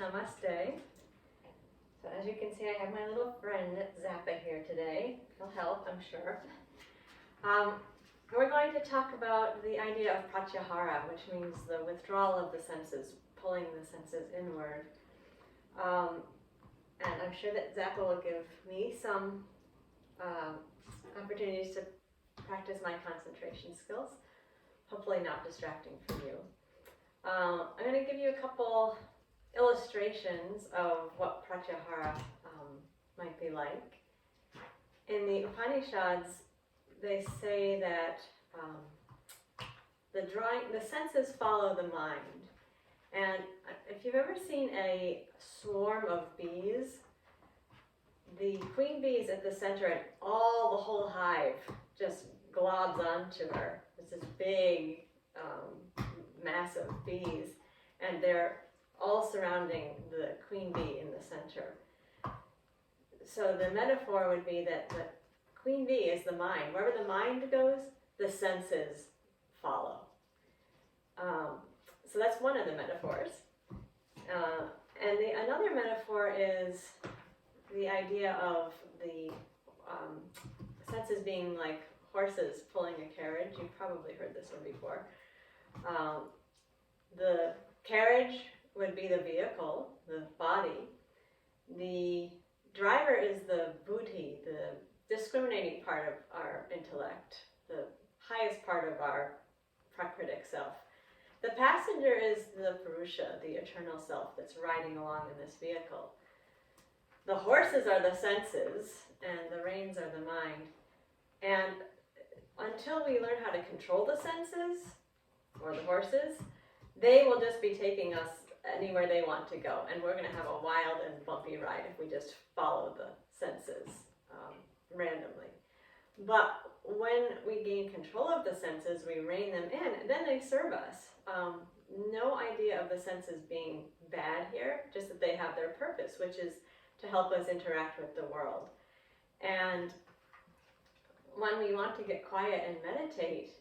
Namaste. So as you can see, I have my little friend Zappa here today. He'll help, I'm sure. We're going to talk about the idea of Pratyahara, which means the withdrawal of the senses, pulling the senses inward. And I'm sure that Zappa will give me some opportunities to practice my concentration skills. Hopefully not distracting for you. I'm going to give you a couple illustrations of what Pratyahara might be like. In the Upanishads, they say that the senses follow the mind. And if you've ever seen a swarm of bees, the queen bee is at the center and the whole hive just globs onto her. It's this big, massive bees, and they're all surrounding the queen bee in the center. So the metaphor would be that the queen bee is the mind. Wherever the mind goes, the senses follow. So that's one of the metaphors. And another metaphor is the idea of the senses being like horses pulling a carriage. You've probably heard this one before. The carriage would be the vehicle, the body. The driver is the buddhi, the discriminating part of our intellect, the highest part of our prakritic self. The passenger is the purusha, the eternal self that's riding along in this vehicle. The horses are the senses, and the reins are the mind. And until we learn how to control the senses, or the horses, they will just be taking us anywhere they want to go. And we're going to have a wild and bumpy ride if we just follow the senses randomly. But when we gain control of the senses, we rein them in, then they serve us. No idea of the senses being bad here, just that they have their purpose, which is to help us interact with the world. And when we want to get quiet and meditate,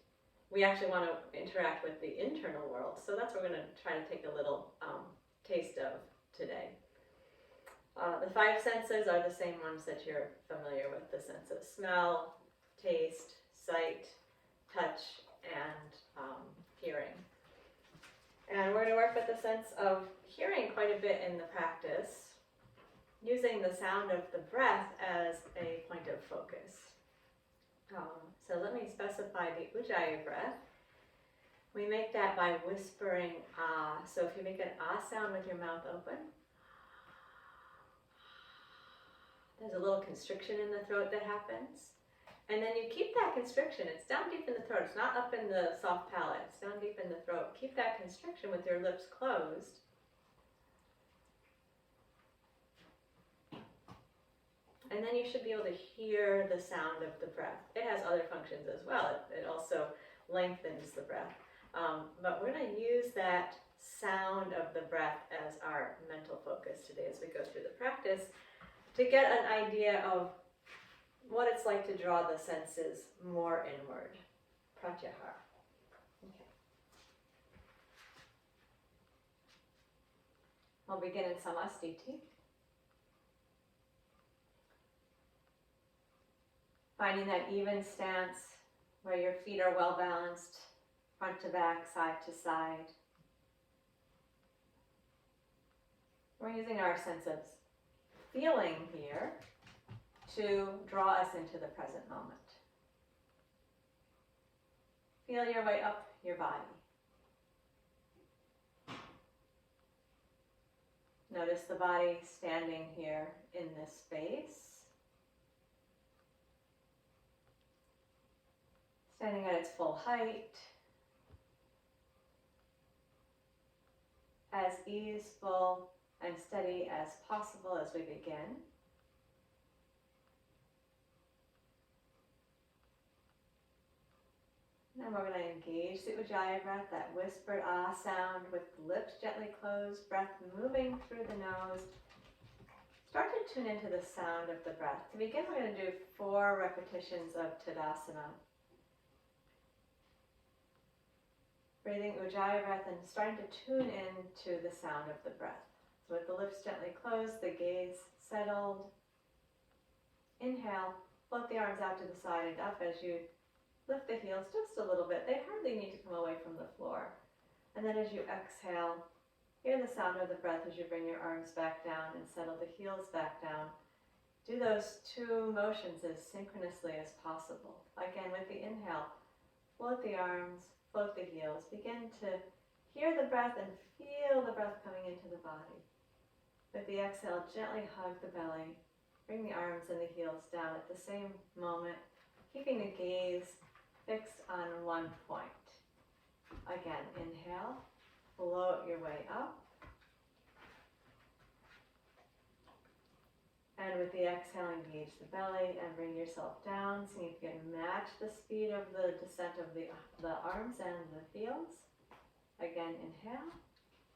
we actually want to interact with the internal world. So that's what we're going to try to take a little taste of today. The five senses are the same ones that you're familiar with, the sense of smell, taste, sight, touch, and hearing. And we're going to work with the sense of hearing quite a bit in the practice, using the sound of the breath as a point of focus. So let me specify the Ujjayi breath. We make that by whispering ah. So if you make an ah sound with your mouth open, there's a little constriction in the throat that happens. And then you keep that constriction. It's down deep in the throat. It's not up in the soft palate. It's down deep in the throat. Keep that constriction with your lips closed. And then you should be able to hear the sound of the breath. It has other functions as well. It also lengthens the breath. But we're going to use that sound of the breath as our mental focus today as we go through the practice to get an idea of what it's like to draw the senses more inward. Pratyahara. Okay. We'll begin in Samastiti. Finding that even stance where your feet are well balanced, front to back, side to side. We're using our sense of feeling here to draw us into the present moment. Feel your way up your body. Notice the body standing here in this space. Standing at its full height, as easeful and steady as possible as we begin. Then we're going to engage the Ujjayi breath, that whispered ah sound with lips gently closed, breath moving through the nose. Start to tune into the sound of the breath. To begin, we're going to do 4 repetitions of Tadasana. Breathing Ujjayi breath and starting to tune into the sound of the breath. So with the lips gently closed, the gaze settled. Inhale, float the arms out to the side and up as you lift the heels just a little bit. They hardly need to come away from the floor. And then as you exhale, hear the sound of the breath as you bring your arms back down and settle the heels back down. Do those two motions as synchronously as possible. Again, with the inhale, float the arms, float the heels. Begin to hear the breath and feel the breath coming into the body. With the exhale, gently hug the belly. Bring the arms and the heels down at the same moment, keeping the gaze fixed on one point. Again, inhale, float your way up. And with the exhale, engage the belly and bring yourself down. See if you can match the speed of the descent of the arms and the heels. Again, inhale,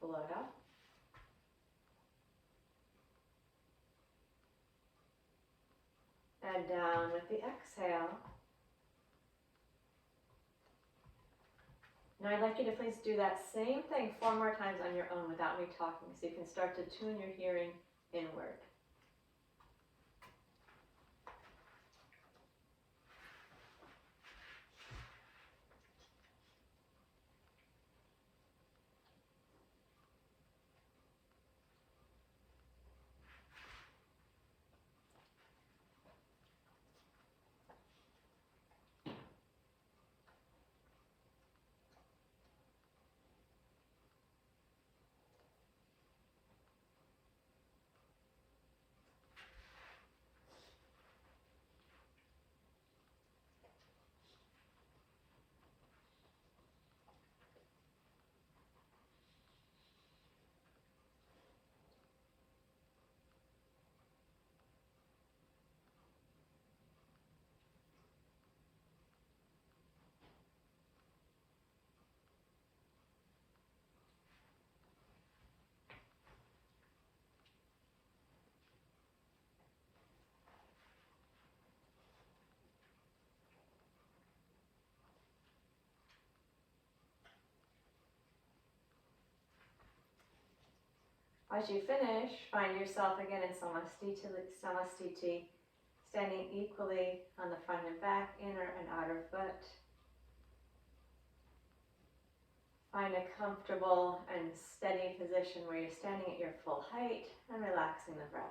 float up. And down with the exhale. Now I'd like you to please do that same thing 4 more times on your own without me talking, so you can start to tune your hearing inward. As you finish, find yourself again in Samastiti, standing equally on the front and back, inner and outer foot. Find a comfortable and steady position where you're standing at your full height and relaxing the breath,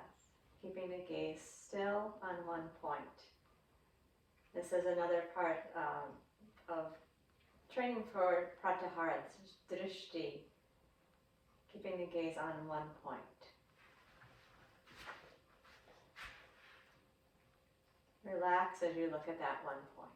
keeping the gaze still on one point. This is another part of training for Pratyahara, drishti, keeping the gaze on one point. Relax as you look at that one point.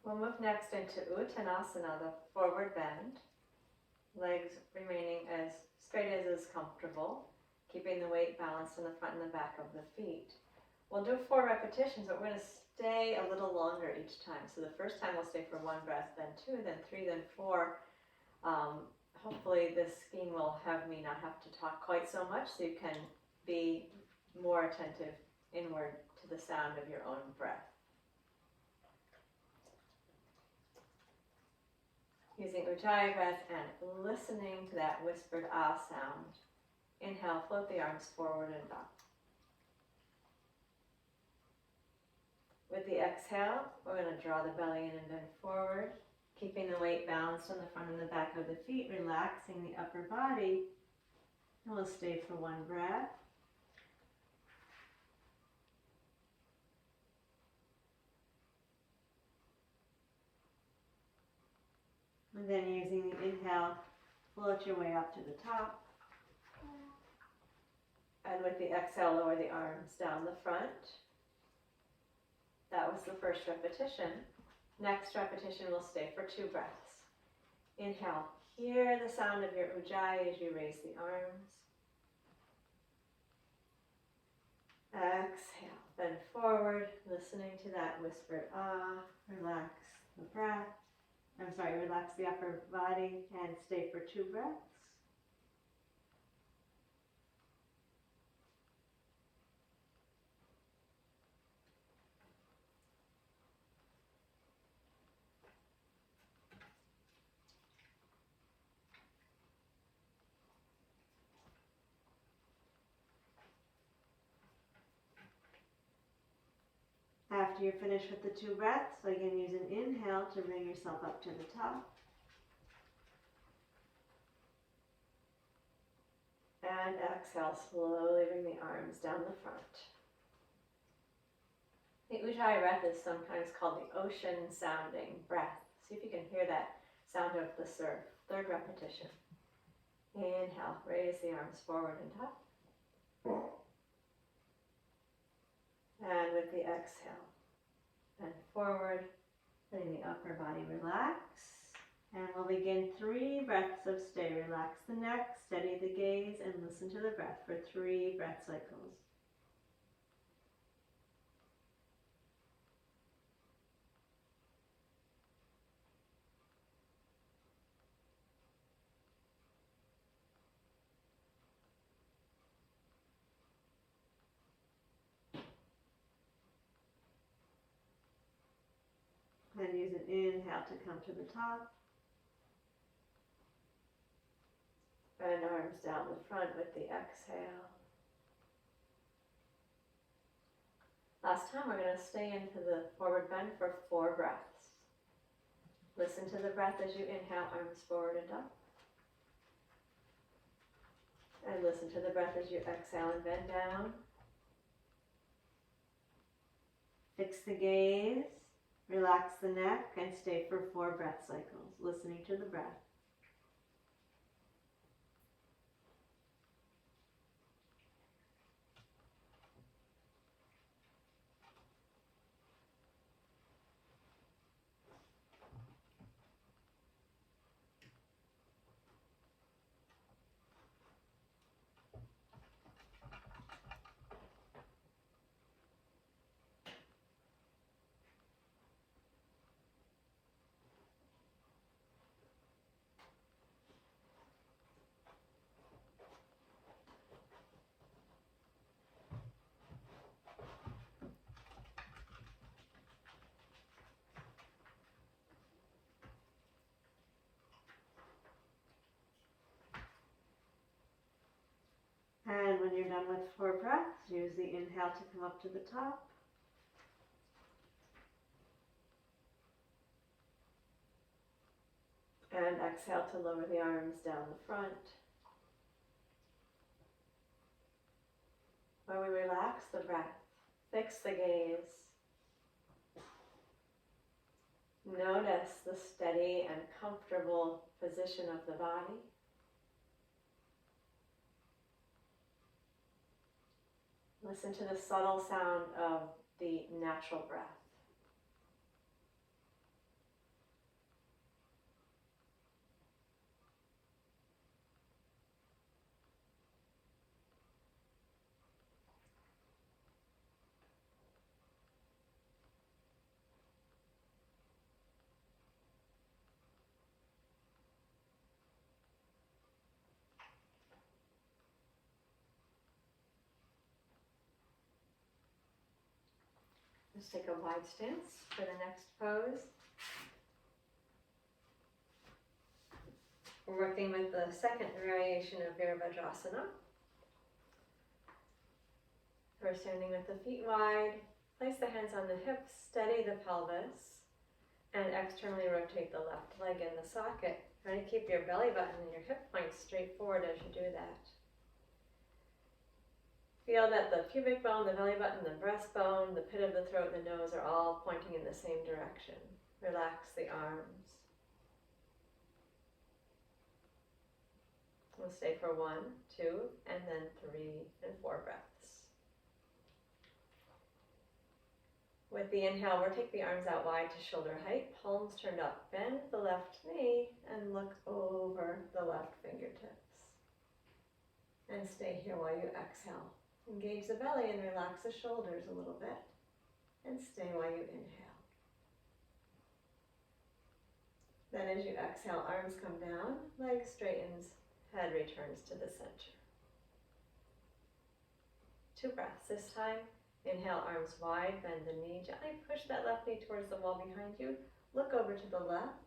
We'll move next into Uttanasana, the forward bend. Legs remaining as straight as is comfortable, keeping the weight balanced in the front and the back of the feet. We'll do 4 repetitions, but we're going to stay a little longer each time. So the first time we'll stay for 1 breath, then 2, then 3, then 4. Hopefully this scheme will have me not have to talk quite so much, so you can be more attentive inward to the sound of your own breath. Using Ujjayi breath and listening to that whispered ah sound. Inhale, float the arms forward and up. With the exhale, we're going to draw the belly in and bend forward, keeping the weight balanced on the front and the back of the feet, relaxing the upper body. And we'll stay for 1 breath. And then using the inhale, float your way up to the top. And with the exhale, lower the arms down the front. That was the first repetition. Next repetition, we'll stay for 2 breaths. Inhale, hear the sound of your Ujjayi as you raise the arms. Exhale, bend forward, listening to that whispered ah. Relax the breath. Relax the upper body and stay for 2 breaths. after you're finished with the 2 breaths, so again use an inhale to bring yourself up to the top. And exhale, slowly bring the arms down the front. The Ujjayi breath is sometimes called the ocean sounding breath. See if you can hear that sound of the surf. 3rd repetition. Inhale, raise the arms forward and up. And with the exhale, bend forward, letting the upper body relax. And we'll begin 3 breaths of stay. Relax the neck, steady the gaze, and listen to the breath for 3 breath cycles. And use an inhale to come to the top. Bend arms down the front with the exhale. Last time we're going to stay into the forward bend for 4 breaths. Listen to the breath as you inhale, arms forward and up. And listen to the breath as you exhale and bend down. Fix the gaze, relax the neck, and stay for 4 breath cycles, listening to the breath. And when you're done with 4 breaths, use the inhale to come up to the top. And exhale to lower the arms down the front. When we relax the breath, fix the gaze. Notice the steady and comfortable position of the body. Listen to the subtle sound of the natural breath. Let's take a wide stance for the next pose. We're working with the second variation of Virabhadrasana. We're standing with the feet wide. Place the hands on the hips, steady the pelvis, and externally rotate the left leg in the socket. Try to keep your belly button and your hip points straight forward as you do that. Feel that the pubic bone, the belly button, the breastbone, the pit of the throat, and the nose are all pointing in the same direction. Relax the arms. We'll stay for 1, 2, and then 3 and 4 breaths. With the inhale, we'll take the arms out wide to shoulder height, palms turned up. Bend the left knee and look over the left fingertips. And stay here while you exhale. Engage the belly and relax the shoulders a little bit. And stay while you inhale. Then as you exhale, arms come down, leg straightens, head returns to the center. 2 breaths this time. Inhale, arms wide, bend the knee, gently push that left knee towards the wall behind you. Look over to the left.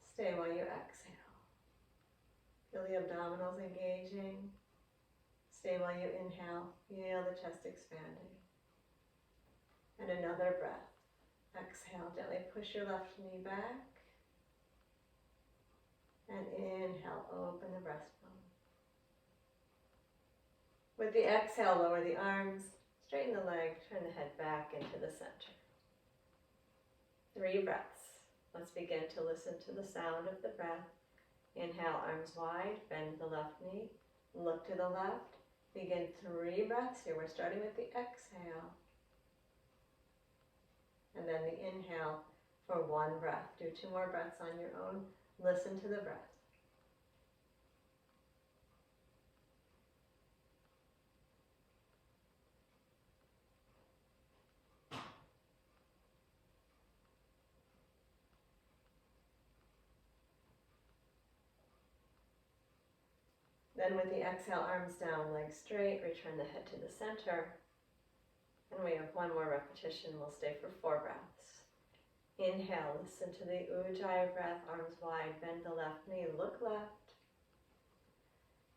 Stay while you exhale. Feel the abdominals engaging. Stay while you inhale. Feel the chest expanding. And another breath. Exhale, gently push your left knee back. And inhale, open the breastbone. With the exhale, lower the arms, straighten the leg, turn the head back into the center. 3 breaths. Let's begin to listen to the sound of the breath. Inhale, arms wide, bend the left knee, look to the left. Begin 3 breaths here. We're starting with the exhale. And then the inhale for 1 breath. Do 2 more breaths on your own. Listen to the breath. Then with the exhale, arms down, legs straight, return the head to the center. And we have 1 more repetition. We'll stay for 4 breaths. Inhale, listen to the Ujjayi breath, arms wide, bend the left knee, look left.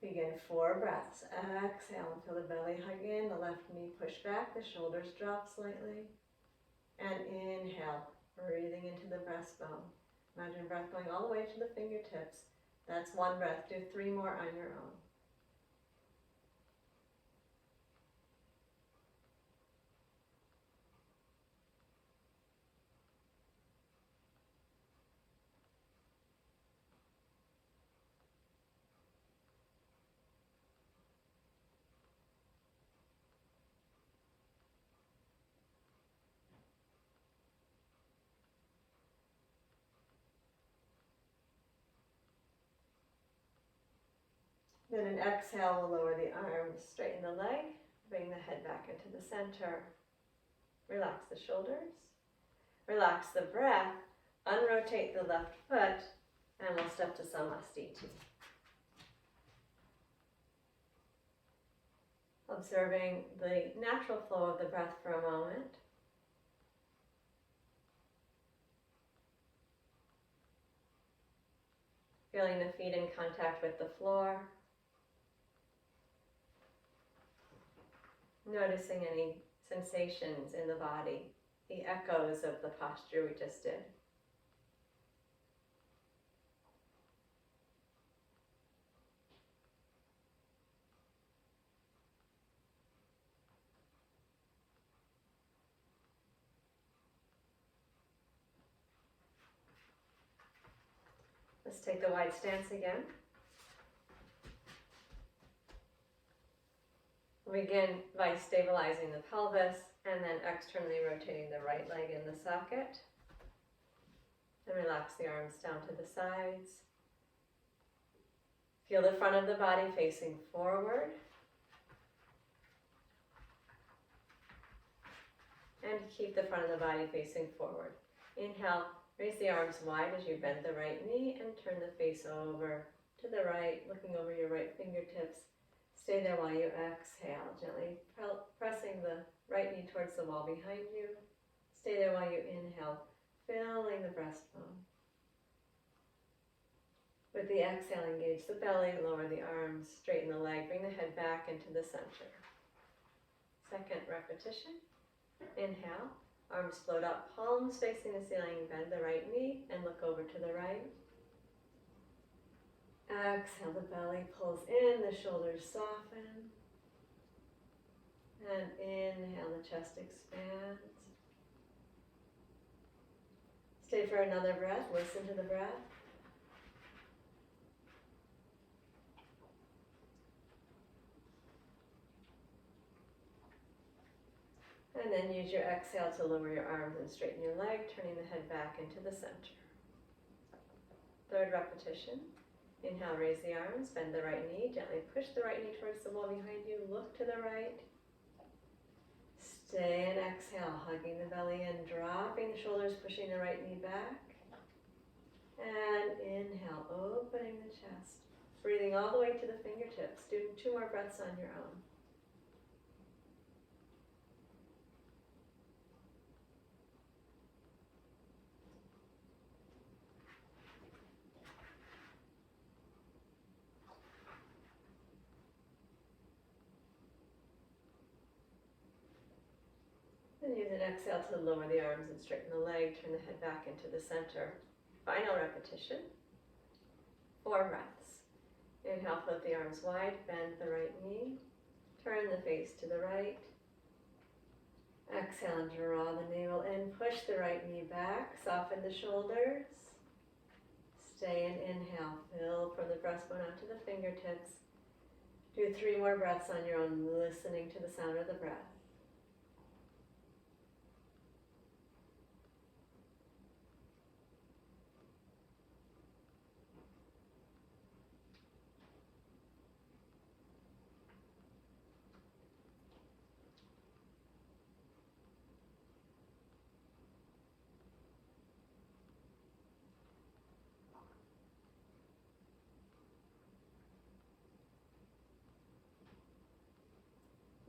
Begin 4 breaths. Exhale, feel the belly hug in, the left knee push back, the shoulders drop slightly. And inhale, breathing into the breastbone. Imagine breath going all the way to the fingertips. That's 1 breath. Do 3 more on your own. Then an exhale will lower the arms, straighten the leg, bring the head back into the center. Relax the shoulders, relax the breath, unrotate the left foot, and we'll step to Samastiti. Observing the natural flow of the breath for a moment. Feeling the feet in contact with the floor. Noticing any sensations in the body, the echoes of the posture we just did. Let's take the wide stance again. Begin by stabilizing the pelvis and then externally rotating the right leg in the socket. And relax the arms down to the sides. Feel the front of the body facing forward. And keep the front of the body facing forward. Inhale, raise the arms wide as you bend the right knee and turn the face over to the right, looking over your right fingertips. Stay there while you exhale, gently pressing the right knee towards the wall behind you. Stay there while you inhale, filling the breastbone. With the exhale, engage the belly, lower the arms, straighten the leg, bring the head back into the center. 2nd repetition. Inhale, arms float up, palms facing the ceiling, bend the right knee and look over to the right. Exhale, the belly pulls in, the shoulders soften. And inhale, the chest expands. Stay for another breath, listen to the breath. And then use your exhale to lower your arms and straighten your leg, turning the head back into the center. 3rd repetition. Inhale, raise the arms, bend the right knee, gently push the right knee towards the wall behind you, look to the right. Stay and exhale, hugging the belly in, dropping the shoulders, pushing the right knee back. And inhale, opening the chest, breathing all the way to the fingertips. Do 2 more breaths on your own. Then use an exhale to lower the arms and straighten the leg, turn the head back into the center. Final repetition. 4 breaths. Inhale, float the arms wide, bend the right knee, turn the face to the right. Exhale and draw the navel in, push the right knee back, soften the shoulders. Stay and inhale, fill from the breastbone out to the fingertips. Do 3 more breaths on your own, listening to the sound of the breath.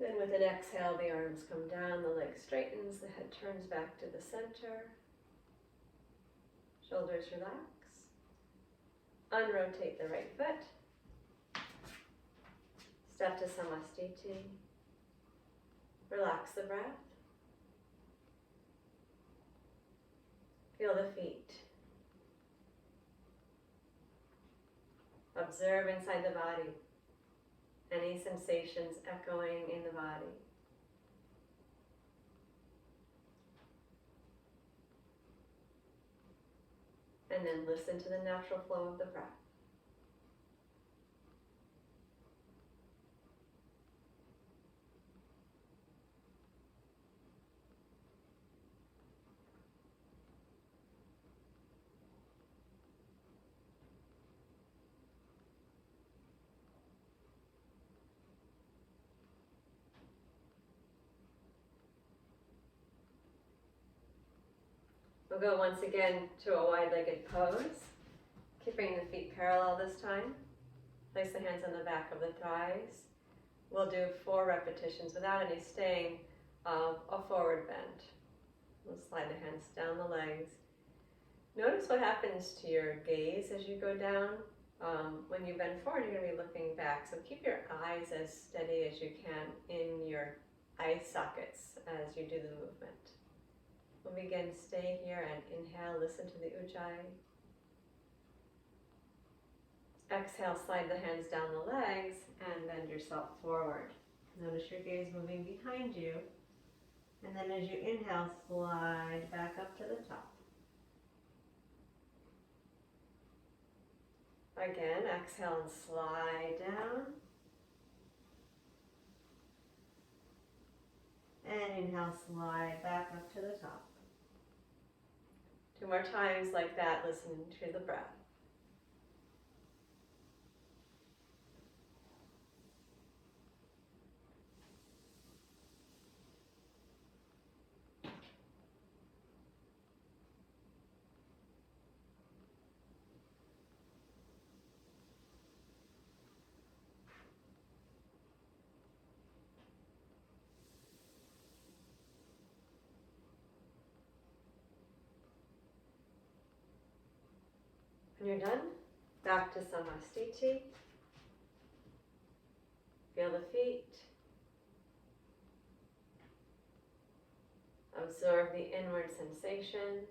Then with an exhale, the arms come down, the leg straightens, the head turns back to the center. Shoulders relax. Unrotate the right foot. Step to Samastiti. Relax the breath. Feel the feet. Observe inside the body. Any sensations echoing in the body. And then listen to the natural flow of the breath. We'll go once again to a wide-legged pose, keeping the feet parallel this time. Place the hands on the back of the thighs. We'll do 4 repetitions without any staying of a forward bend. We'll slide the hands down the legs. Notice what happens to your gaze as you go down. When you bend forward, you're going to be looking back. So keep your eyes as steady as you can in your eye sockets as you do the movement. We'll begin, stay here and inhale, listen to the Ujjayi. Exhale, slide the hands down the legs and bend yourself forward. Notice your gaze moving behind you. And then as you inhale, slide back up to the top. Again, exhale and slide down. And inhale, slide back up to the top. 2 more times like that, listening to the breath. When you're done, back to Samastiti. Feel the feet. Absorb the inward sensations.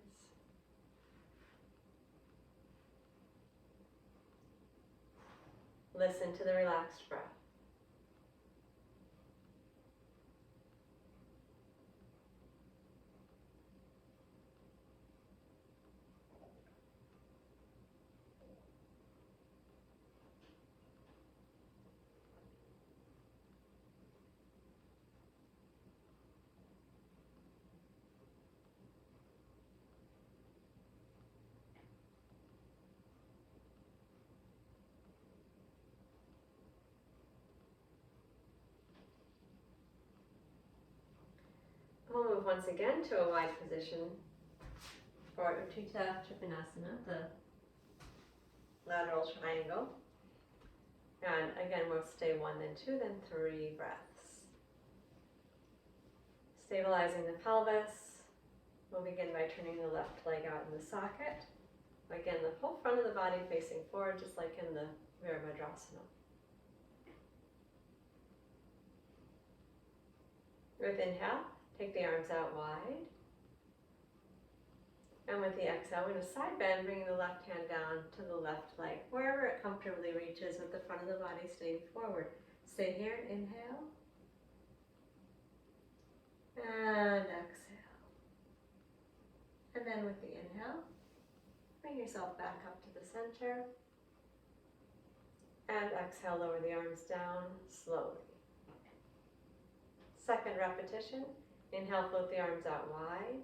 Listen to the relaxed breath. We'll move once again to a wide position for Utthita Trikonasana, the lateral triangle. And again, we'll stay 1, then 2, then 3 breaths. Stabilizing the pelvis. We'll begin by turning the left leg out in the socket. Again, the whole front of the body facing forward, just like in the Virabhadrasana. With inhale, Take the arms out wide. And with the exhale, we're going to side bend, bringing the left hand down to the left leg, wherever it comfortably reaches with the front of the body staying forward. Stay here, inhale. And exhale. And then with the inhale, bring yourself back up to the center. And exhale, lower the arms down slowly. Second repetition. Inhale, float the arms out wide.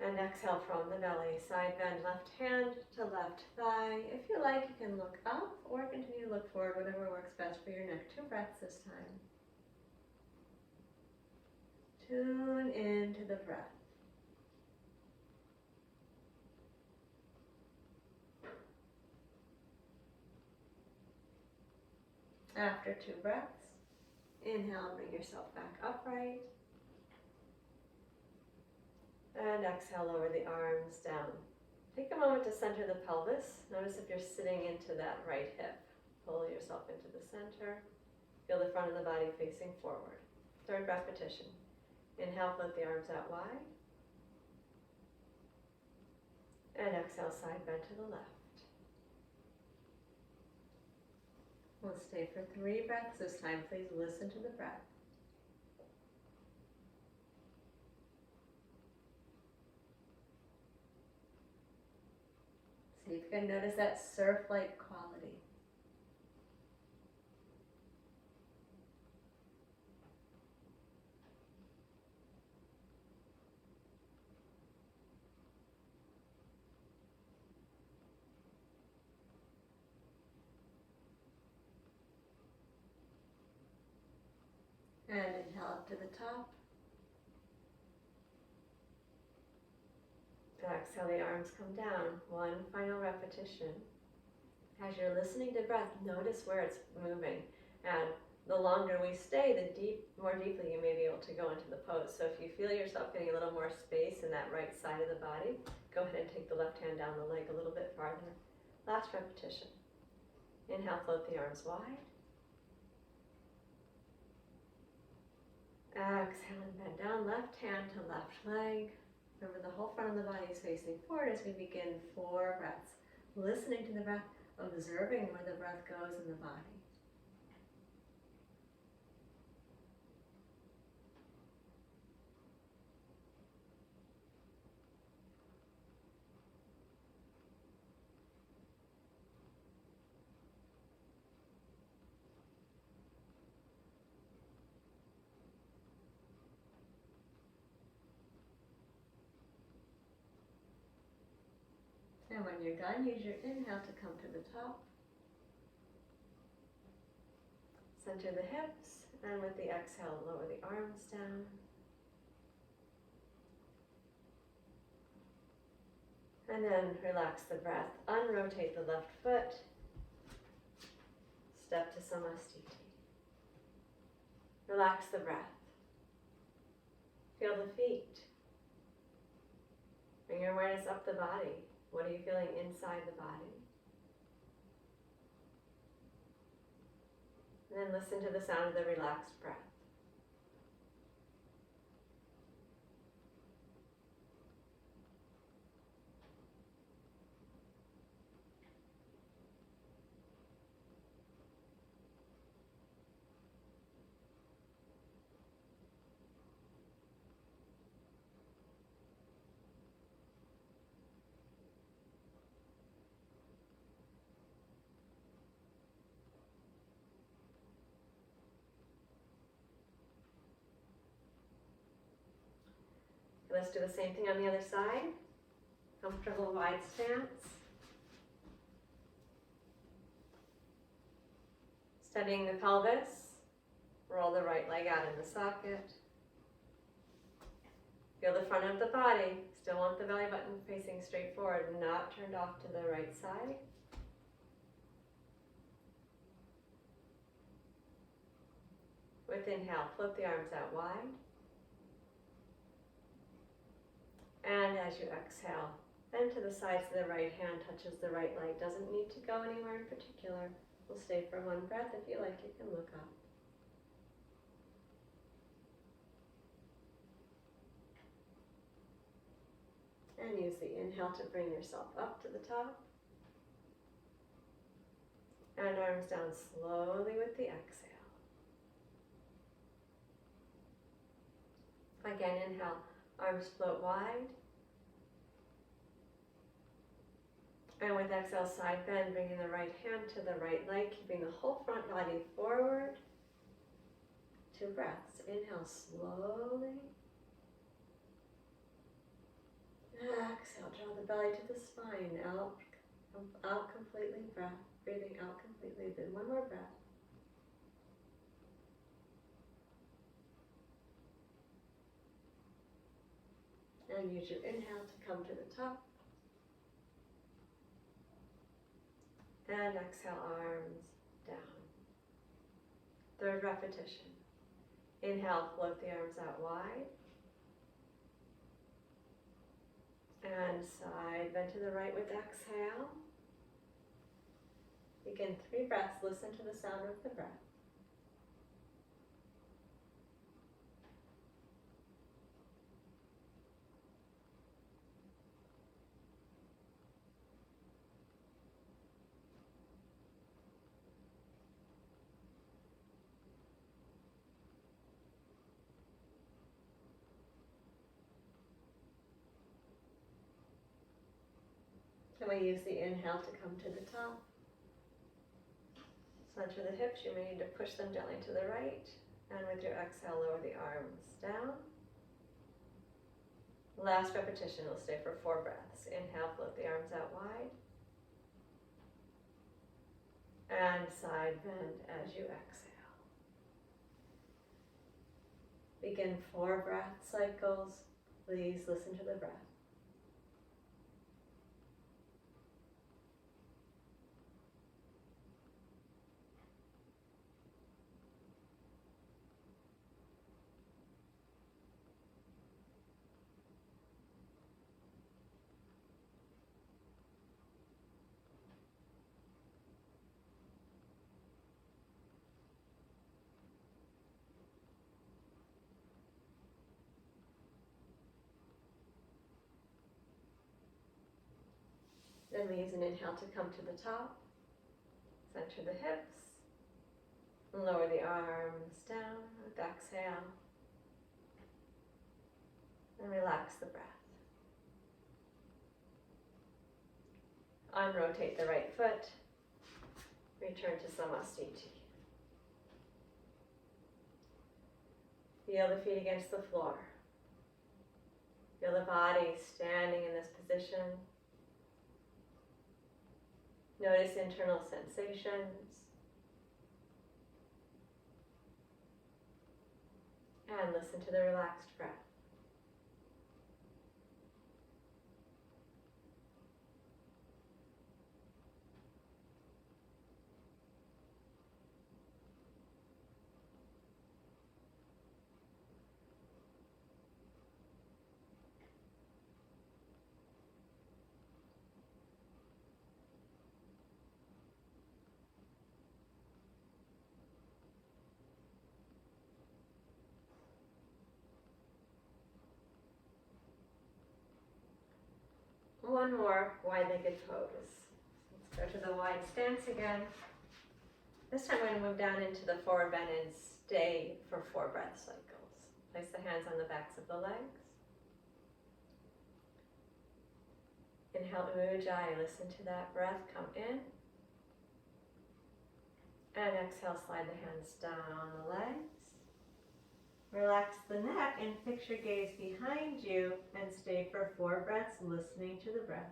And exhale from the belly. Side bend, left hand to left thigh. If you like, you can look up or continue to look forward, whatever works best for your neck. 2 breaths this time. Tune into the breath. After 2 breaths, inhale, bring yourself back upright. And exhale, lower the arms down. Take a moment to center the pelvis. Notice if you're sitting into that right hip. Pull yourself into the center. Feel the front of the body facing forward. Third repetition. Inhale, float the arms out wide. And exhale, side bend to the left. We'll stay for 3 breaths this time. Please listen to the breath. See if you can notice that surf-like quality. And inhale up to the top. Exhale, the arms come down. 1 final repetition. As you're listening to breath, notice where it's moving. And the longer we stay, the more deeply you may be able to go into the pose. So if you feel yourself getting a little more space in that right side of the body, go ahead and take the left hand down the leg a little bit farther. Last repetition. Inhale, float the arms wide. Exhale and bend down, left hand to left leg. Remember, the whole front of the body is facing forward as we begin 4 breaths. Listening to the breath, observing where the breath goes in the body. And when you're done, use your inhale to come to the top. Center the hips, and with the exhale, lower the arms down. And then relax the breath. Unrotate the left foot. Step to Samastiti. Relax the breath. Feel the feet. Bring your awareness up the body. What are you feeling inside the body? And then listen to the sound of the relaxed breath. Let's do the same thing on the other side. Comfortable wide stance. Steadying the pelvis. Roll the right leg out in the socket. Feel the front of the body. Still want the belly button facing straight forward, not turned off to the right side. With inhale, float the arms out wide. And as you exhale, bend to the sides of the right hand, touches the right leg. Doesn't need to go anywhere in particular. We'll stay for 1 breath. If you like, you can look up. And use the inhale to bring yourself up to the top. And arms down slowly with the exhale. Again, inhale, arms float wide. And with exhale, side bend, bringing the right hand to the right leg, keeping the whole front body forward. 2 breaths. Inhale slowly. Exhale, draw the belly to the spine. Out completely, breathing out completely. Then one more breath. And use your inhale to come to the top. And exhale, arms down. 3rd repetition. Inhale, float the arms out wide. And side bend to the right with exhale. Begin 3 breaths. Listen to the sound of the breath. Can we use the inhale to come to the top? Center the hips. You may need to push them gently to the right. And with your exhale, lower the arms down. Last repetition. We'll stay for 4 breaths. Inhale, float the arms out wide. And side bend as you exhale. Begin 4 breath cycles. Please listen to the breath. Then we use an inhale to come to the top. Center the hips. Lower the arms down with exhale. And relax the breath. Unrotate the right foot. Return to Samastiti. Feel the feet against the floor. Feel the body standing in this position. Notice internal sensations. And listen to the relaxed breath. One more wide-legged pose. Let's go to the wide stance again. This time we're going to move down into the forward bend and stay for 4 breath cycles. Place the hands on the backs of the legs. Inhale, Ujjayi. Listen to that breath come in. And exhale, slide the hands down the legs. Relax the neck and fix your gaze behind you and stay for 4 breaths, listening to the breath.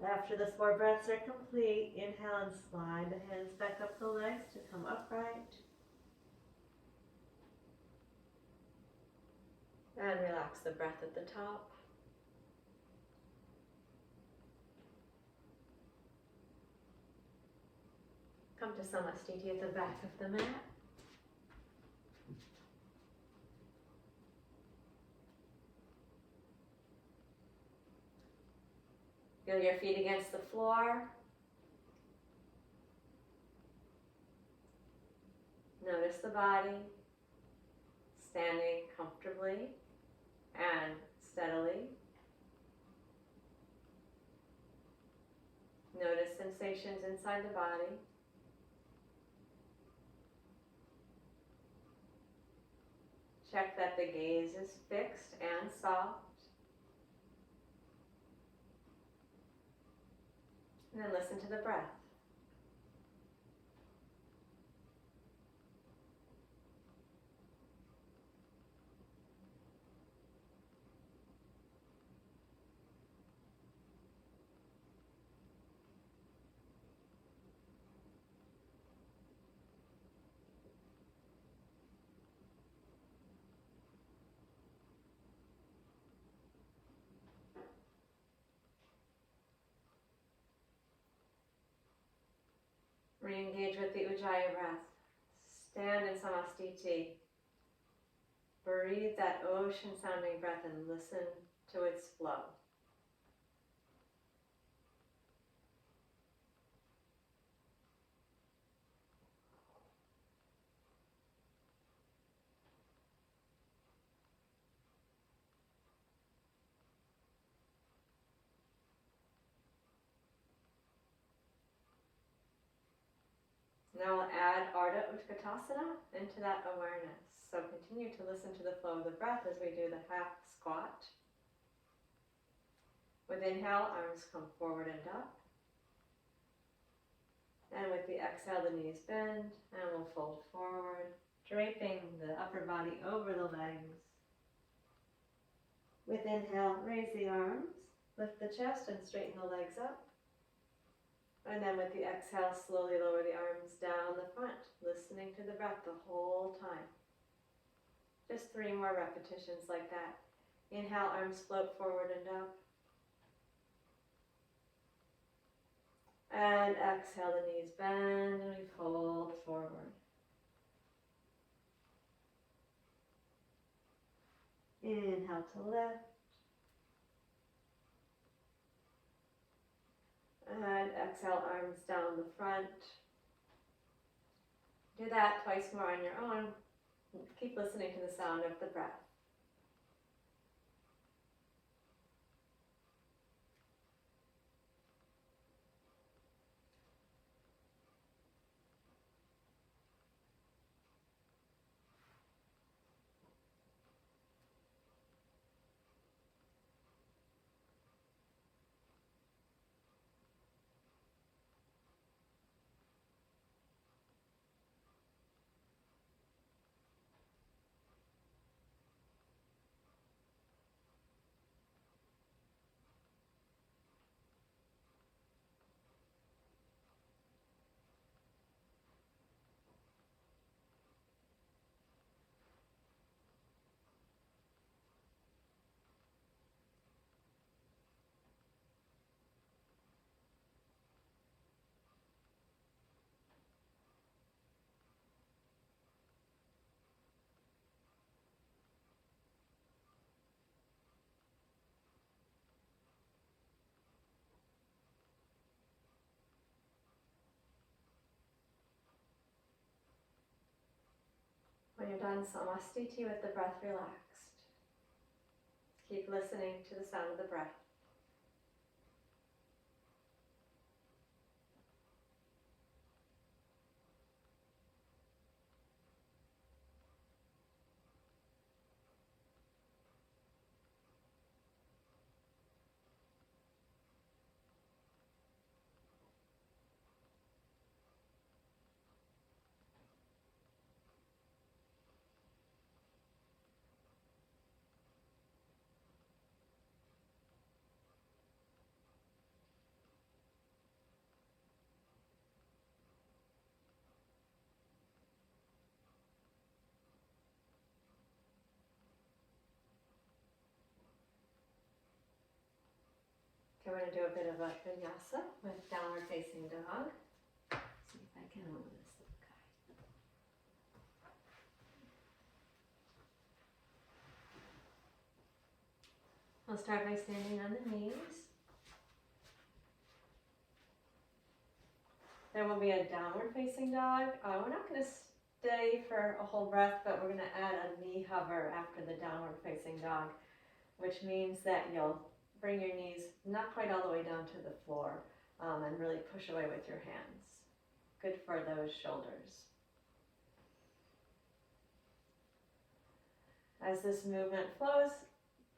After the 4 breaths are complete, inhale and slide the hands back up the legs to come upright. And relax the breath at the top. Come to Samastiti at the back of the mat. Feel your feet against the floor. Notice the body standing comfortably and steadily. Notice sensations inside the body. Check that the gaze is fixed and soft. And then listen to the breath. Re-engage with the Ujjayi breath. Stand in Samastiti. Breathe that ocean-sounding breath and listen to its flow. Now we'll add Ardha Utkatasana into that awareness. So continue to listen to the flow of the breath as we do the half squat. With inhale, arms come forward and up. And with the exhale, the knees bend and we'll fold forward, Draping the upper body over the legs. With inhale, raise the arms. lift the chest and straighten the legs up. And then with the exhale, slowly lower the arms down the front, listening to the breath the whole time. Just 3 more repetitions like that. Inhale, arms float forward and up. And exhale, the knees bend and we fold forward. Inhale to lift. And exhale, arms down the front. Do that twice more on your own. Keep listening to the sound of the breath. When you're done, Samastiti with the breath relaxed. Keep listening to the sound of the breath. Okay, we're going to do a bit of a vinyasa with downward facing dog. See if I can move this little guy. I'll start by standing on the knees. There will be a downward facing dog. We're not going to stay for a whole breath, but we're going to add a knee hover after the downward facing dog, which means that you'll bring your knees not quite all the way down to the floor and really push away with your hands. Good for those shoulders. As this movement flows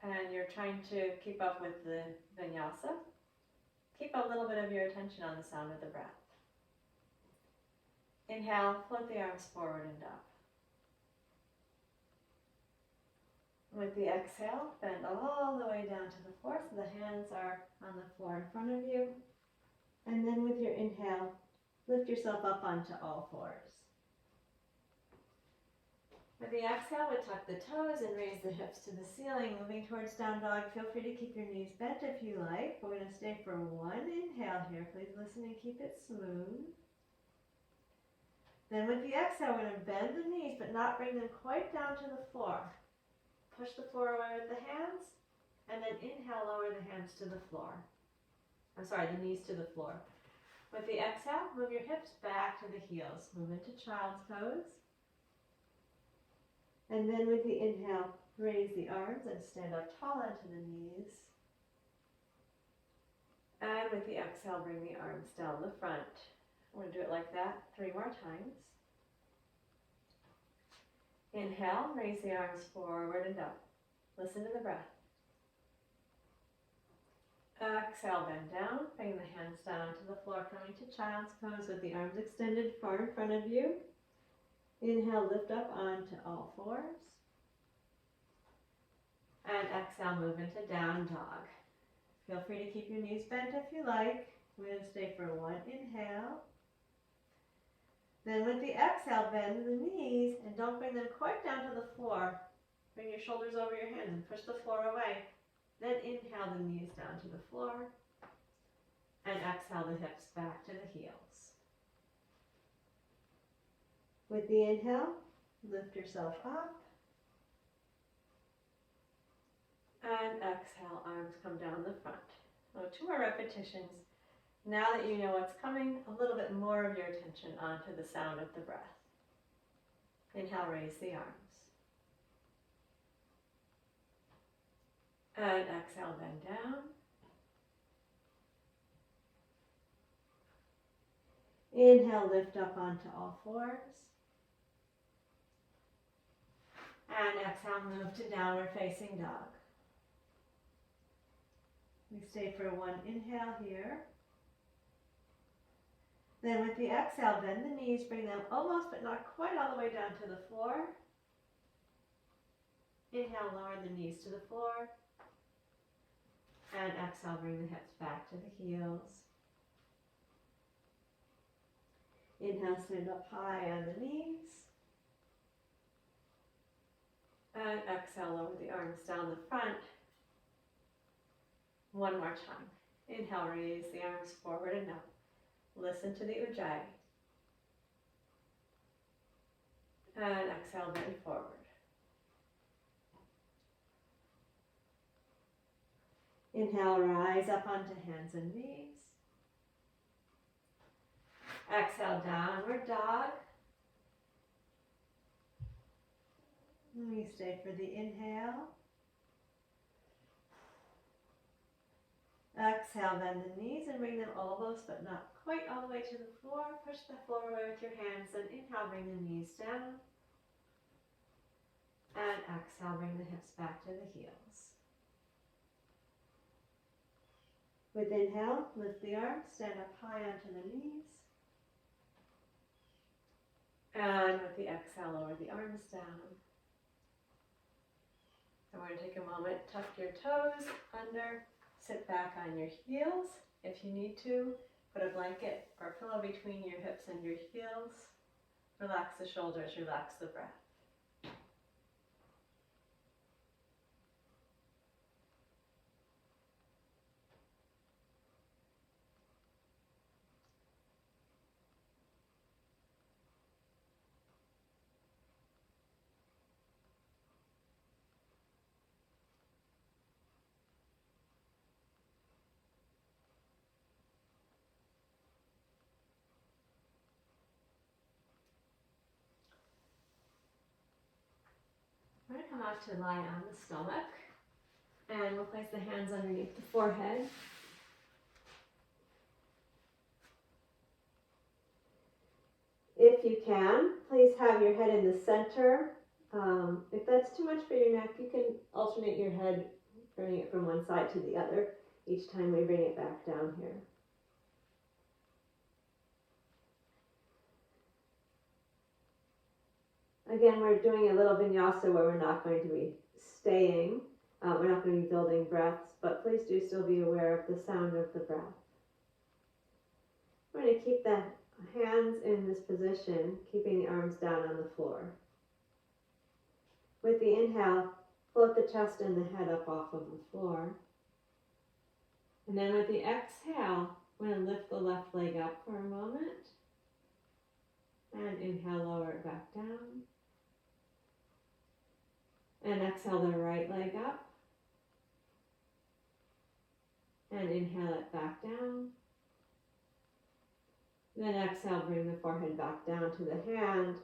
and you're trying to keep up with the vinyasa, keep a little bit of your attention on the sound of the breath. Inhale, float the arms forward and up. With the exhale, bend all the way down to the floor so the hands are on the floor in front of you. And then with your inhale, lift yourself up onto all fours. With the exhale, we tuck the toes and raise the hips to the ceiling, moving towards down dog. Feel free to keep your knees bent if you like. We're going to stay for one inhale here. Please listen and keep it smooth. Then with the exhale, we're going to bend the knees, but not bring them quite down to the floor. Push the floor away with the hands, and then inhale, lower the hands to the floor. The knees to the floor. With the exhale, move your hips back to the heels. Move into child's pose. And then with the inhale, raise the arms and stand up tall onto the knees. And with the exhale, bring the arms down the front. We're going to do it like that 3 more times. Inhale, raise the arms forward and up. Listen to the breath. Exhale, bend down, bring the hands down to the floor, coming to child's pose with the arms extended far in front of you. Inhale, lift up onto all fours. And exhale, move into down dog. Feel free to keep your knees bent if you like. We're going to stay for one inhale. Then with the exhale, bend the knees and don't bring them quite down to the floor. Bring your shoulders over your hands and push the floor away. Then inhale the knees down to the floor and exhale the hips back to the heels. With the inhale, lift yourself up and exhale, arms come down the front. So 2 more repetitions. Now that you know what's coming, a little bit more of your attention onto the sound of the breath. Inhale, raise the arms. And exhale, bend down. Inhale, lift up onto all fours. And exhale, move to downward facing dog. We stay for one inhale here. Then with the exhale, bend the knees, bring them almost but not quite all the way down to the floor. Inhale, lower the knees to the floor. And exhale, bring the hips back to the heels. Inhale, stand up high on the knees. And exhale, lower the arms down the front. One more time. Inhale, raise the arms forward and up. Listen to the ujjayi. And exhale, bend forward. Inhale, rise up onto hands and knees. Exhale, downward dog. We stay for the inhale. Exhale, bend the knees and bring them almost but not quite all the way to the floor. Push the floor away with your hands. Then inhale, bring the knees down. And exhale, bring the hips back to the heels. With inhale, lift the arms, stand up high onto the knees. And with the exhale, lower the arms down. And we're going to take a moment, tuck your toes under, sit back on your heels. If you need to, put a blanket or pillow between your hips and your heels. Relax the shoulders, relax the breath. out to lie on the stomach. And we'll place the hands underneath the forehead. If you can, please have your head in the center. If that's too much for your neck, you can alternate your head, bringing it from one side to the other each time we bring it back down here. Again, we're doing a little vinyasa where we're not going to be staying. We're not going to be building breaths, but please do still be aware of the sound of the breath. We're going to keep the hands in this position, keeping the arms down on the floor. With the inhale, float the chest and the head up off of the floor. And then with the exhale, we're going to lift the left leg up for a moment. And inhale, lower it back down. And exhale the right leg up. And inhale it back down. Then exhale, bring the forehead back down to the hand.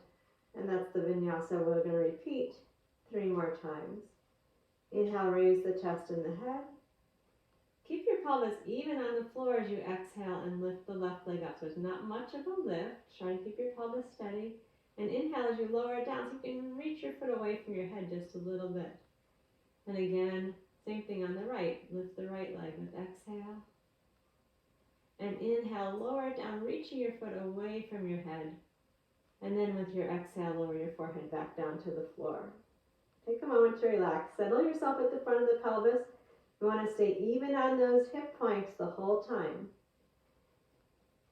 And that's the vinyasa we're going to repeat 3 more times. Inhale, raise the chest and the head. Keep your pelvis even on the floor as you exhale and lift the left leg up. So it's not much of a lift. Try to keep your pelvis steady. And inhale as you lower it down so you can reach your foot away from your head just a little bit. And again, same thing on the right. Lift the right leg with exhale. And inhale, lower it down, reaching your foot away from your head. And then with your exhale, lower your forehead back down to the floor. Take a moment to relax. Settle yourself at the front of the pelvis. You want to stay even on those hip points the whole time.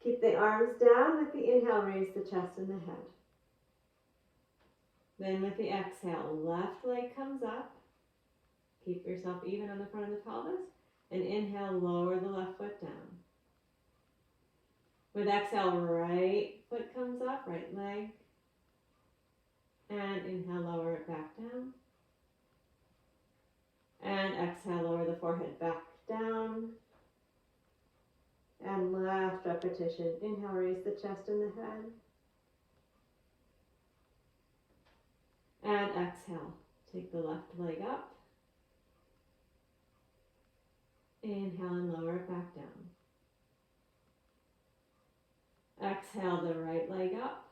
Keep the arms down. With the inhale, raise the chest and the head. Then with the exhale, left leg comes up. Keep yourself even on the front of the pelvis. And inhale, lower the left foot down. With exhale, right foot comes up, right leg. And inhale, lower it back down. And exhale, lower the forehead back down. And last repetition. Inhale, raise the chest and the head. And exhale, take the left leg up. Inhale and lower it back down. Exhale the right leg up.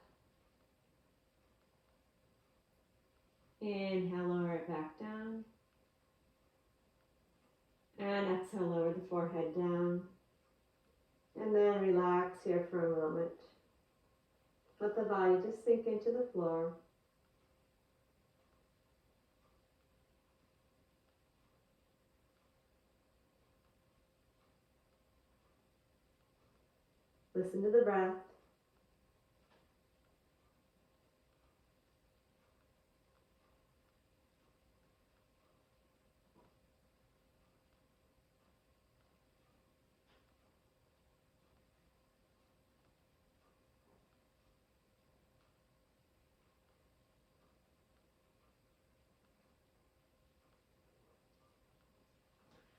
Inhale, lower it back down. And exhale, lower the forehead down. And then relax here for a moment. Let the body just sink into the floor. Listen to the breath.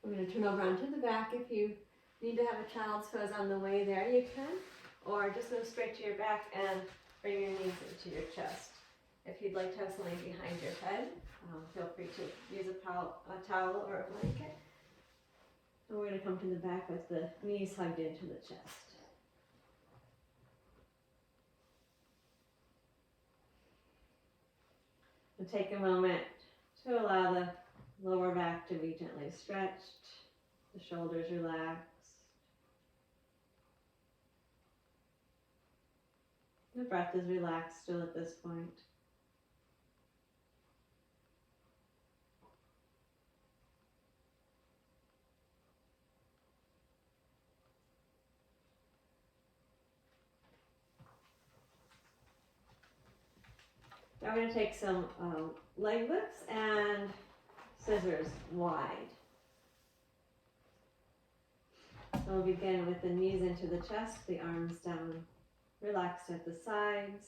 We're going to turn over onto the back. If you need to have a child's pose on the way there, you can. Or just go straight to your back and bring your knees into your chest. If you'd like to have something behind your head, feel free to use a towel or a blanket. And we're going to come to the back with the knees hugged into the chest. And take a moment to allow the lower back to be gently stretched, the shoulders relaxed. The breath is relaxed still at this point. Now we're going to take some leg lifts and scissors wide. So we'll begin with the knees into the chest, the arms down, relaxed at the sides.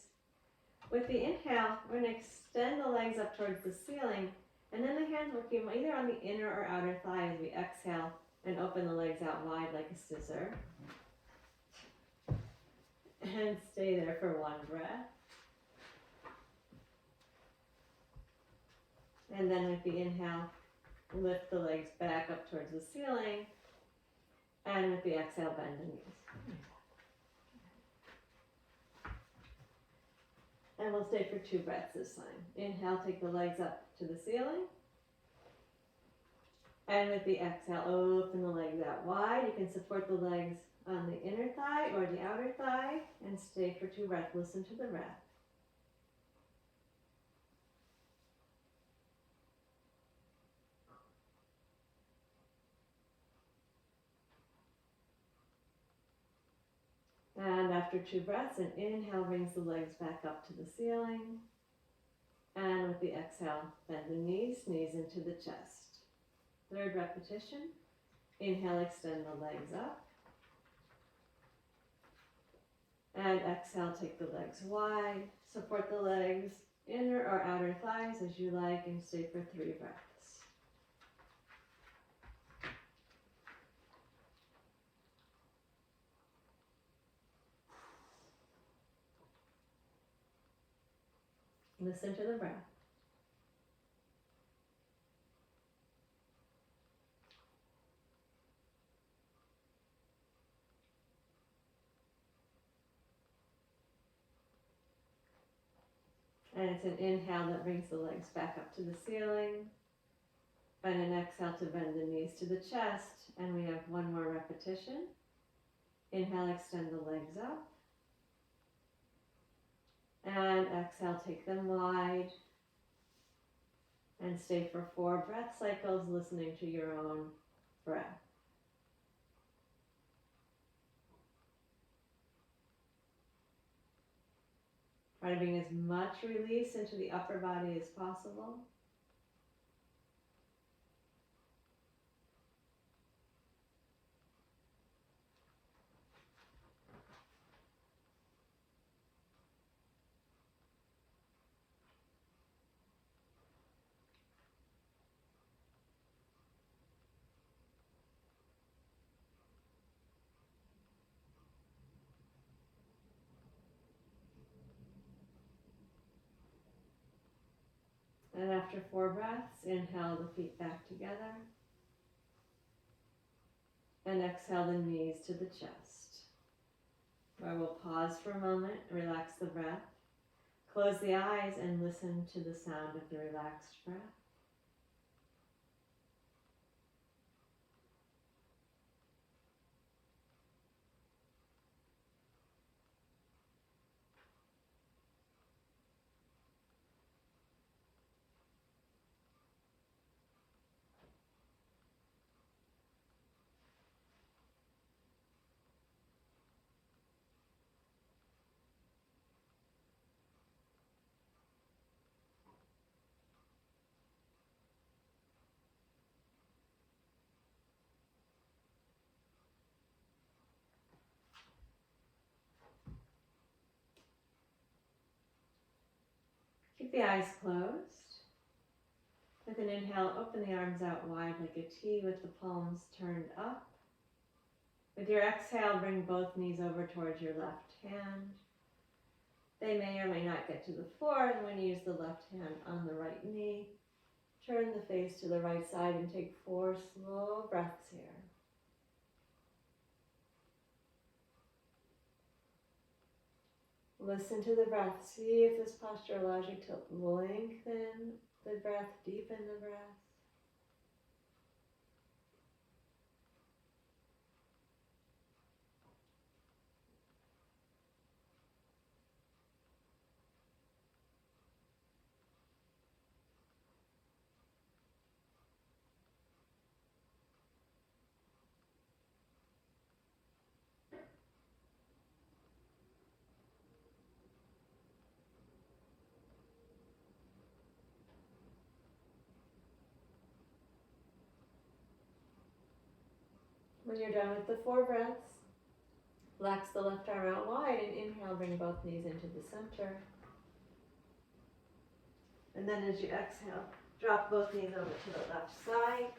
With the inhale, we're going to extend the legs up towards the ceiling, and then the hands will be either on the inner or outer thigh as we exhale and open the legs out wide like a scissor. And stay there for one breath. And then with the inhale, lift the legs back up towards the ceiling. And with the exhale, bend the knees. And we'll stay for 2 breaths this time. Inhale, take the legs up to the ceiling. And with the exhale, open the legs out wide. You can support the legs on the inner thigh or the outer thigh and stay for 2 breaths. Listen to the breath. And after 2 breaths, an inhale brings the legs back up to the ceiling. And with the exhale, bend the knees, knees into the chest. 3rd repetition. Inhale, extend the legs up. And exhale, take the legs wide. Support the legs, inner or outer thighs as you like, and stay for 3 breaths. Listen to the breath. And it's an inhale that brings the legs back up to the ceiling. And an exhale to bend the knees to the chest. And we have 1 more repetition. Inhale, extend the legs up. And exhale, take them wide. And stay for 4 breath cycles, listening to your own breath. Try to bring as much release into the upper body as possible. And after 4 breaths, inhale the feet back together. And exhale the knees to the chest. Where we'll pause for a moment, relax the breath. Close the eyes and listen to the sound of the relaxed breath. Keep the eyes closed. With an inhale, open the arms out wide like a T with the palms turned up. With your exhale, bring both knees over towards your left hand. They may or may not get to the floor, and when you use the left hand on the right knee, turn the face to the right side and take 4 slow breaths here. Listen to the breath. See if this posture allows you to lengthen the breath, deepen the breath. When you're done with the 4 breaths, relax the left arm out wide and inhale, bring both knees into the center. And then as you exhale, drop both knees over to the left side.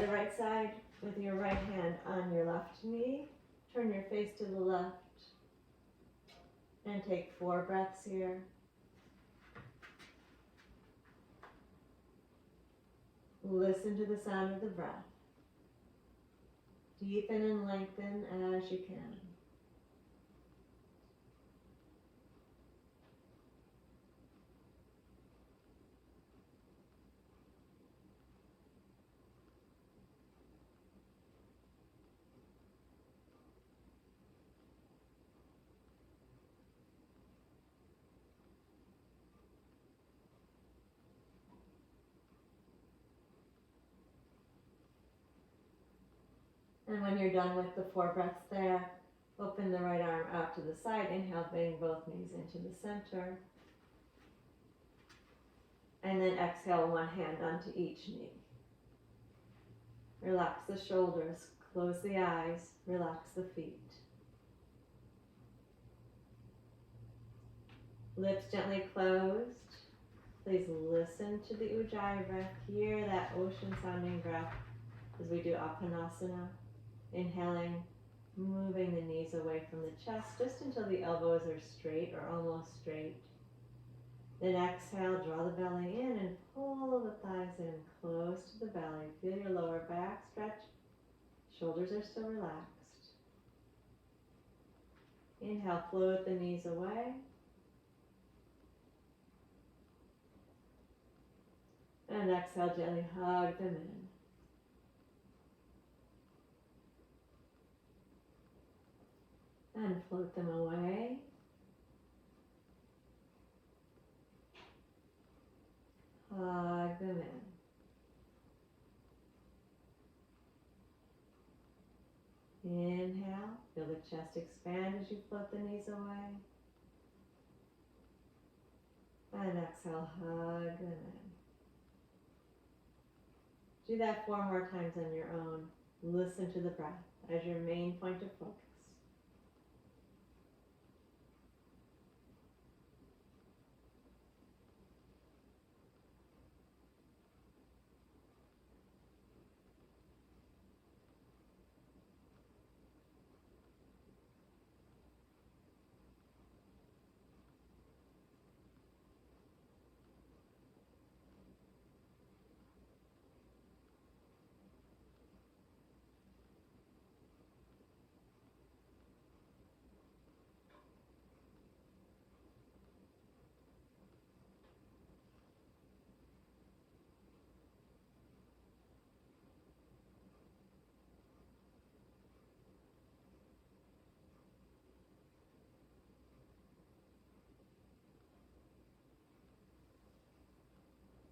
The right side with your right hand on your left knee. Turn your face to the left and take 4 breaths here. Listen to the sound of the breath. Deepen and lengthen as you can. And when you're done with the 4 breaths there, open the right arm out to the side. Inhale, bring both knees into the center. And then exhale, one hand onto each knee. Relax the shoulders, close the eyes, relax the feet. Lips gently closed. Please listen to the Ujjayi breath. Hear that ocean sounding breath as we do Apanasana. Inhaling, moving the knees away from the chest just until the elbows are straight or almost straight. Then exhale, draw the belly in and pull the thighs in close to the belly. Feel your lower back stretch. Shoulders are still relaxed. Inhale, float the knees away. And exhale, gently hug them in. And float them away. Hug them in. Inhale, feel the chest expand as you float the knees away. And exhale, hug them in. Do that 4 more times on your own. Listen to the breath as your main point of focus.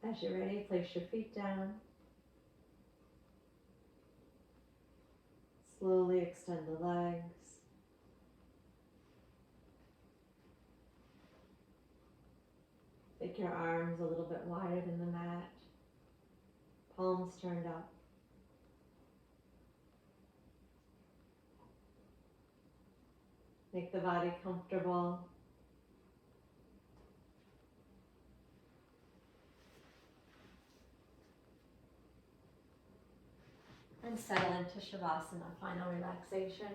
As you're ready, place your feet down. Slowly extend the legs. Take your arms a little bit wider than the mat. Palms turned up. Make the body comfortable. And settle into Shavasana, final relaxation.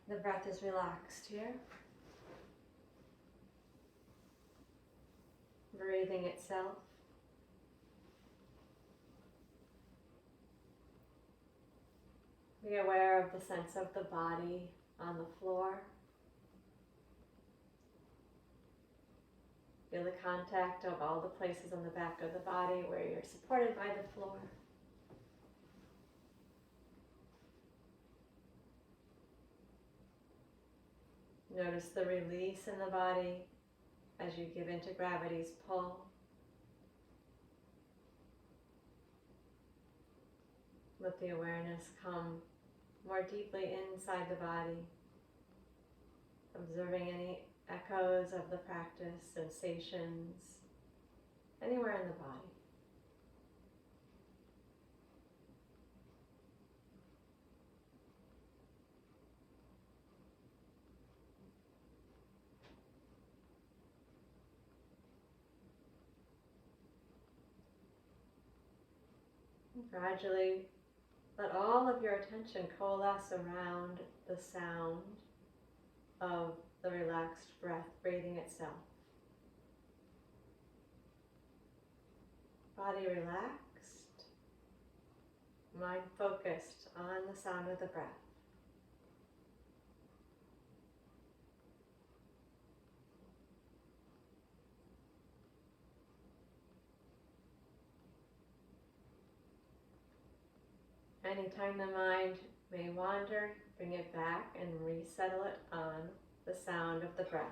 The breath is relaxed here. Breathing itself. Be aware of the sense of the body on the floor. Feel the contact of all the places on the back of the body where you're supported by the floor. Notice the release in the body as you give into gravity's pull. Let the awareness come more deeply inside the body, observing any echoes of the practice, sensations, anywhere in the body. And gradually Let all of your attention coalesce around the sound of the relaxed breath, breathing itself. Body relaxed, mind focused on the sound of the breath. Anytime the mind may wander, bring it back and resettle it on the sound of the breath.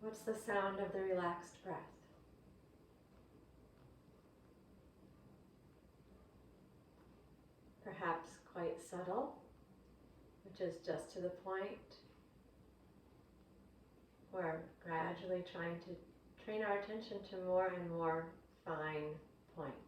What's the sound of the relaxed breath? Perhaps quite subtle, which is just to the point. We're gradually trying to train our attention to more and more fine points.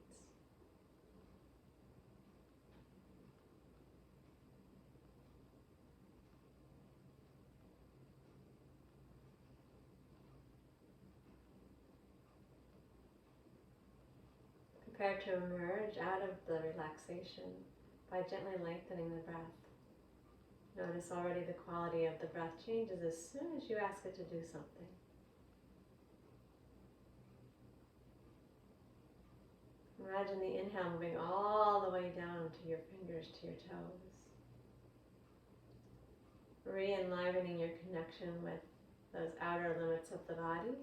Prepare to emerge out of the relaxation by gently lengthening the breath. Notice already the quality of the breath changes as soon as you ask it to do something. Imagine the inhale moving all the way down to your fingers, to your toes. Re-enlivening your connection with those outer limits of the body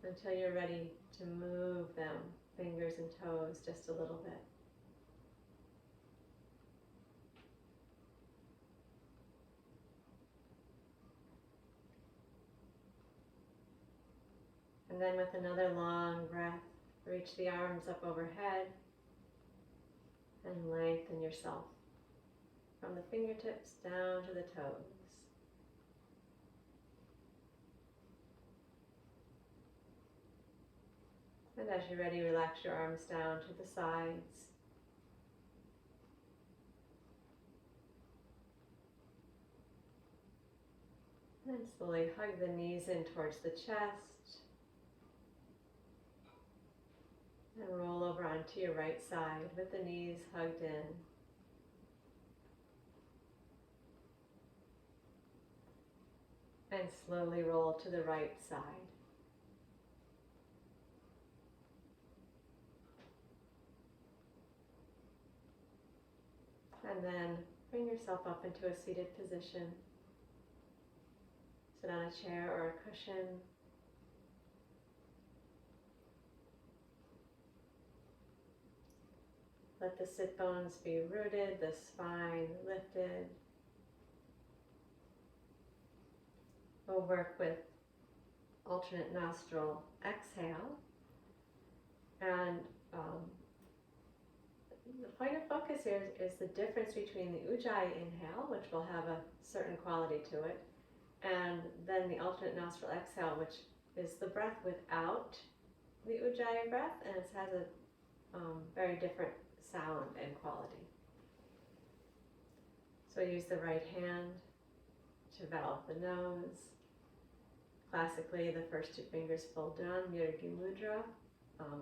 until you're ready to move them, fingers and toes, just a little bit. And then with another long breath, reach the arms up overhead and lengthen yourself from the fingertips down to the toes. And as you're ready, relax your arms down to the sides. And slowly hug the knees in towards the chest. And roll over onto your right side with the knees hugged in. And slowly roll to the right side. And then bring yourself up into a seated position. Sit on a chair or a cushion. Let the sit bones be rooted, the spine lifted. We'll work with alternate nostril exhale. And the point of focus here is the difference between the Ujjayi inhale, which will have a certain quality to it, and then the alternate nostril exhale, which is the breath without the Ujjayi breath, and it has a very different sound and quality. So use the right hand to valve the nose. Classically, the first two fingers fold down, Mirgi Mudra,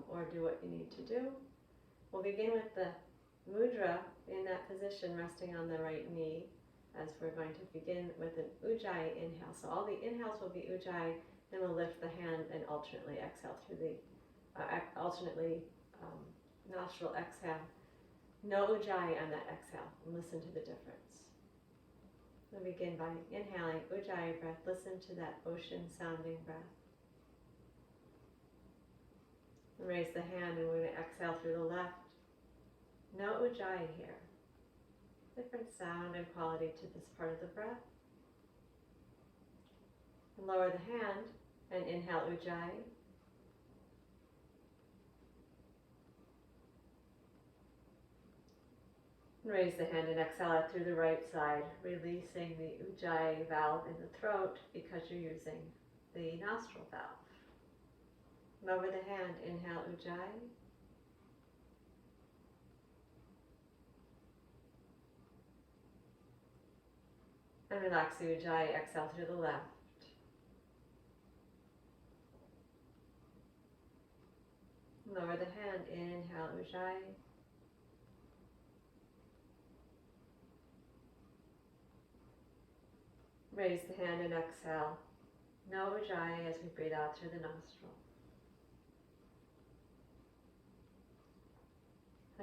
or do what you need to do. We'll begin with the mudra in that position, resting on the right knee, as we're going to begin with an Ujjayi inhale. So all the inhales will be Ujjayi, then we'll lift the hand and alternately exhale through the, nostril exhale. No Ujjayi on that exhale. Listen to the difference. We'll begin by inhaling Ujjayi breath. Listen to that ocean sounding breath. Raise the hand and we're going to exhale through the left. No Ujjayi here. Different sound and quality to this part of the breath. And lower the hand and inhale Ujjayi. Raise the hand and exhale out through the right side, releasing the Ujjayi valve in the throat because you're using the nostril valve. Lower the hand, inhale Ujjayi. And relax the Ujjayi, exhale through the left. Lower the hand, inhale Ujjayi. Raise the hand and exhale. No Ujjayi as we breathe out through the nostril.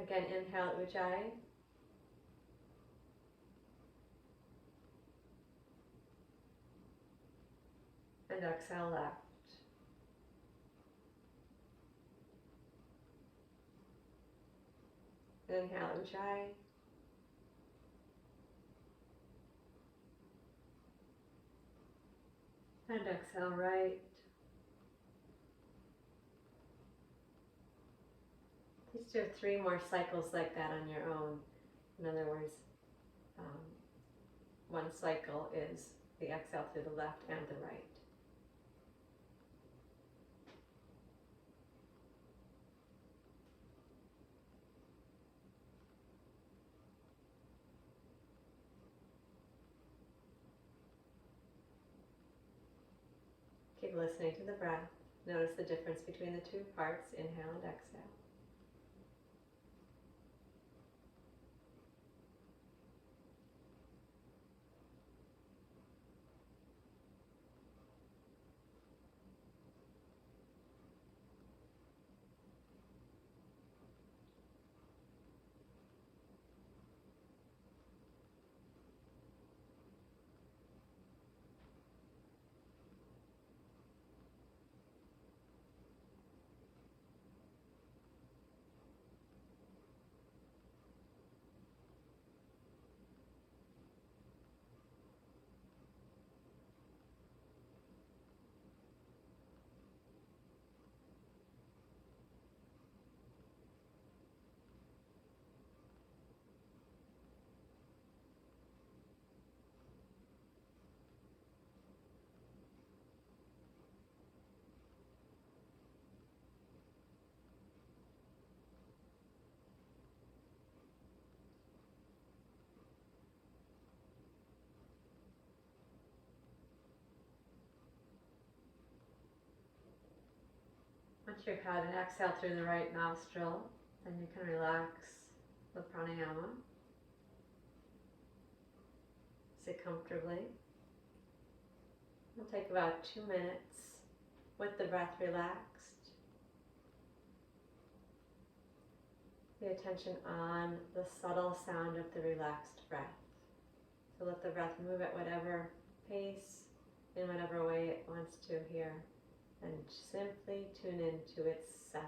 Again, inhale Ujjayi. And exhale left. Inhale Ujjayi. And exhale right. Please do 3 more cycles like that on your own. In other words, one cycle is the exhale through the left and the right. Keep listening to the breath. Notice the difference between the two parts, inhale and exhale. your head and exhale through the right nostril. Then you can relax the pranayama. Sit comfortably. It'll take about 2 minutes with the breath relaxed. Pay attention on the subtle sound of the relaxed breath. So let the breath move at whatever pace, in whatever way it wants to here, and simply tune into its sound.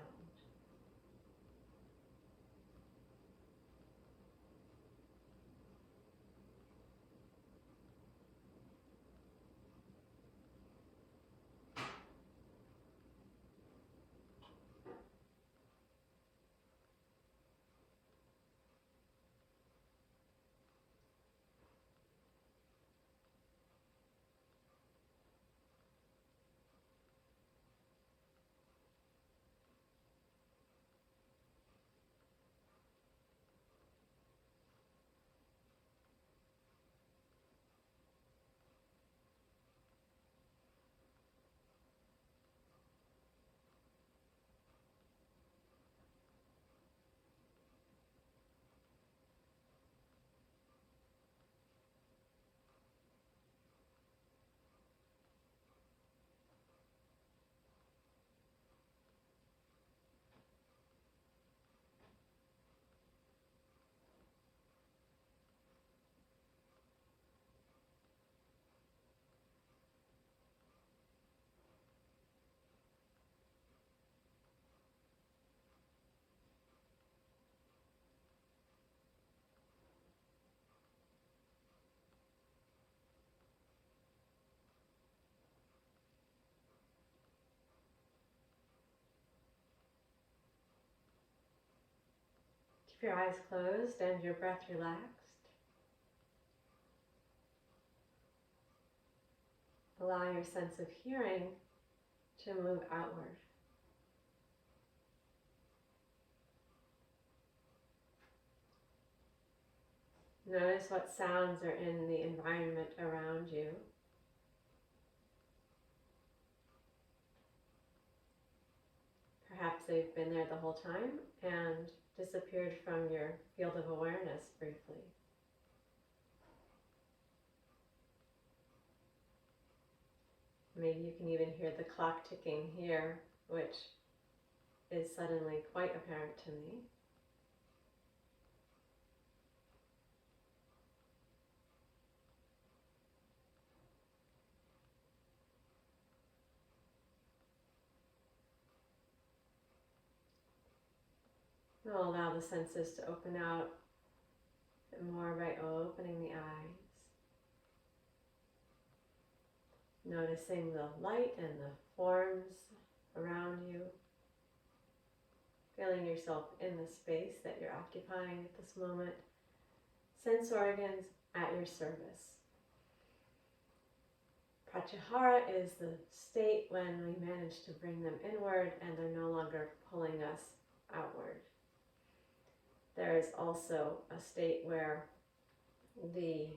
Keep your eyes closed and your breath relaxed. Allow your sense of hearing to move outward. Notice what sounds are in the environment around you. Perhaps they've been there the whole time and disappeared from your field of awareness briefly. Maybe you can even hear the clock ticking here, which is suddenly quite apparent to me. We'll allow the senses to open out a bit more by opening the eyes. Noticing the light and the forms around you. Feeling yourself in the space that you're occupying at this moment. Sense organs at your service. Pratyahara is the state when we manage to bring them inward and they're no longer pulling us outward. There is also a state where the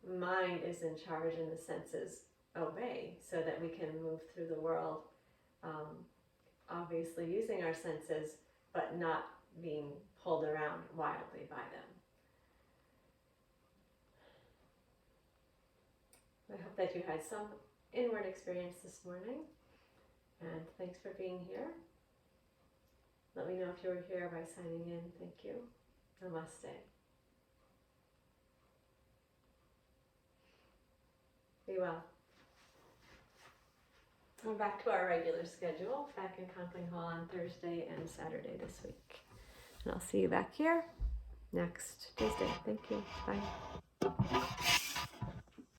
mind is in charge and the senses obey so that we can move through the world, obviously using our senses, but not being pulled around wildly by them. I hope that you had some inward experience this morning, and thanks for being here. Let me know if you were here by signing in. Thank you. Namaste. Be well. We're back to our regular schedule, back in Counseling Hall on Thursday and Saturday this week. And I'll see you back here next Tuesday. Thank you. Bye.